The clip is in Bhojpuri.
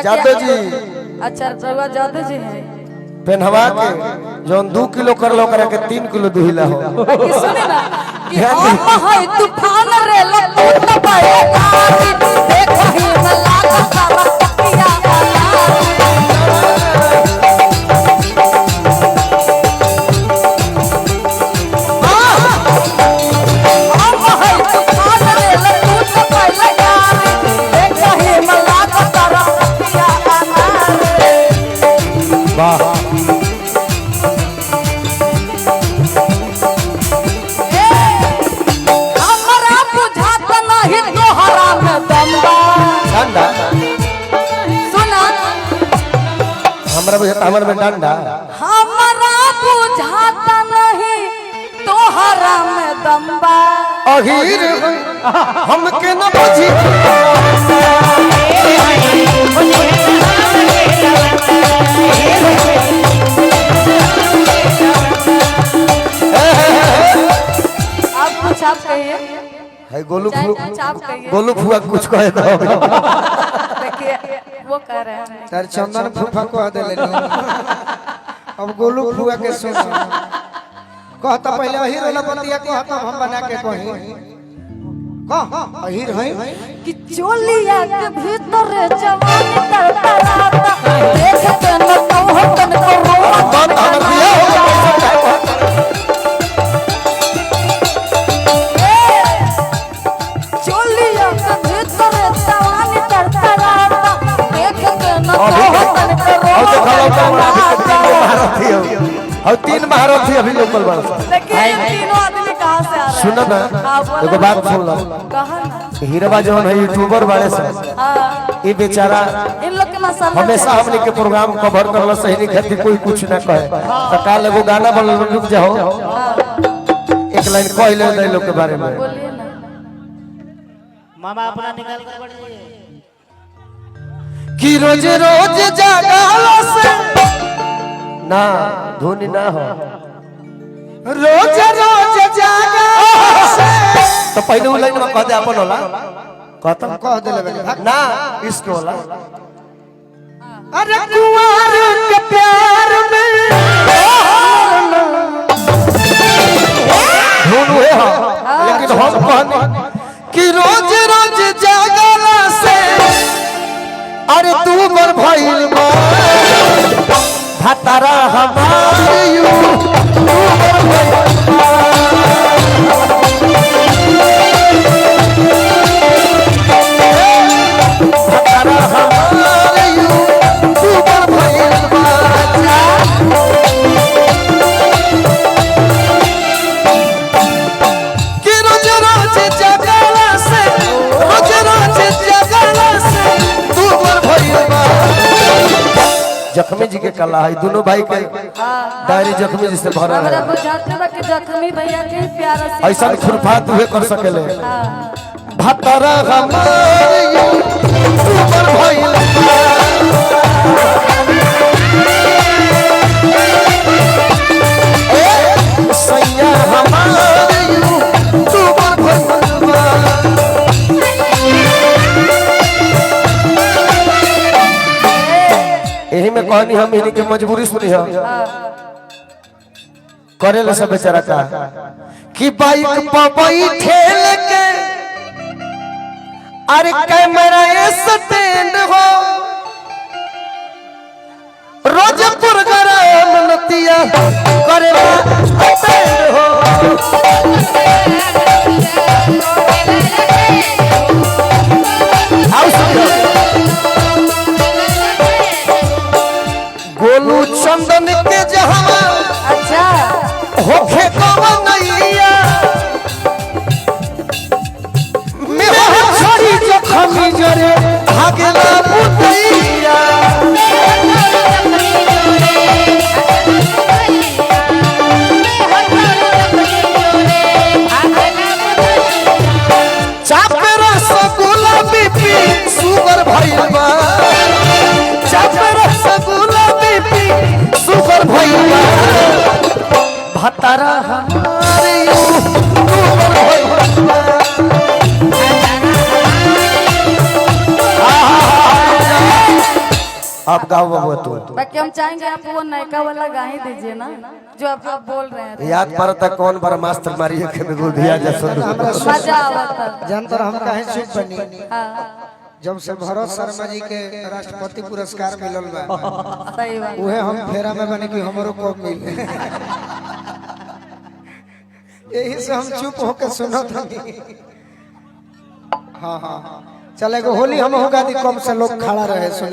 जादव जी। अच्छा रउआ जादव जी है पेनहवा के जोन 2 किलो कर लो करे के 3 किलो दुहिला हो। सुने ना कि हम है तूफान रे लूट पाएगा देखो ही मला का सारा पकिया वाह हमरा बुझात नहीं तोहरा में दम्बा डंडा सुना हमरा बुझाता हमर में डंडा हमरा बुझात नहीं तोहरा में दम्बा अहीर हमके न बुझी आप कहिए है गोलू कहिए गोलू फुआ कुछ कहे दो देखिए वो कह रहे हैं तार चंदन फूफा को दे ले अब गोलू फुआ के सुन कहता पहले अहीर वाला बतिया कहता हम बना के कही कह अहीर है कि चोलिया के भीतर जवानी तड़तड़ाता देख के न कहतन को बात हमर दिया चोलिया के भीतर जवानी तड़तड़ाता देख के न कहतन को और 3 महारथी अभी लोकल बड़ा देखिए तीनों आदमी कहां से आ रहे हैं सुनो ना एगो बात सुन लो कहां ना हीरवा जौन है यूट्यूबर वाले से हां ये बेचारा इन लोग के मसाला हमेशा हमने के प्रोग्राम कवर करला सही नहीं खाती कोई कुछ ना कहे तो काल एगो गाना बनल रुक जाओ एक लाइन कह ले दे लोग के बारे में बोलिए ना मामा अपना निकाल कर बढ़िए कि रोज रोज जागाला से ना धोनी ना हो रोज रोज जागाला से तो पहले वो लाइन में कह दे अपन होला कहता कह दे ले ना इश्क होला अरे कुंवर के प्यार में धुन हुए हो लेकिन हम कहने कि रोज रोज जागला से अरे तू बर भइल बा भतारा हमारी यू तू बर भइल बा भतारा हमारी यू तू बर भइल बा कि रोज रोज जागला से रोज रोज जागला से तू बर भइल बा जख्मी जी के कला है दोनों भाई के डायरी जख्मी जी से भरा हमरा है बुझाते बा कि जख्मी भैया के प्यारा से ऐसा खुरफात हुए कर सकेले हां भतरा हमारी ऊपर भइल ए सैया हमारी ऊपर भइल यही में कहानी हम इन्हीं के मजबूरी सुनी है करे ले सब बेचारा का कि बाइक पर बैठे के अरे कैमरा स्टैंड हो रोज प्रोग्राम नतिया करेला स्टैंड हो आओ सुनो गोलू चंदन के जहां अच्छा होखे कवनैया मेरा छोड़ी जखमी जरे भागला बुतैया चाप रसगुल्ला बीपी सुगर भइल बा चाप रसगुल्ला बीपी सुगर भइल बा भतारा हमारे सुगर भइल बा अब गाओ बाबू तू बाकी हम चाहेंगे आप वो नयका वाला गा ही दीजिए ना जो आप बोल रहे हैं याद पर तक कौन बार मास्टर मारी के बिल्कुल दिया जैसा मजा आवता जानतर हम काहे चुप बनी हाँ जब से भरत शर्मा जी के राष्ट्रपति पुरस्कार मिलल बा सही बात उहे हम फेरा में बने कि हमरो को मिले यही से हम चुप होके सुनत हनी हाँ हाँ चले गो होली हम होगा दी कम से लोग खड़ा रहे सुने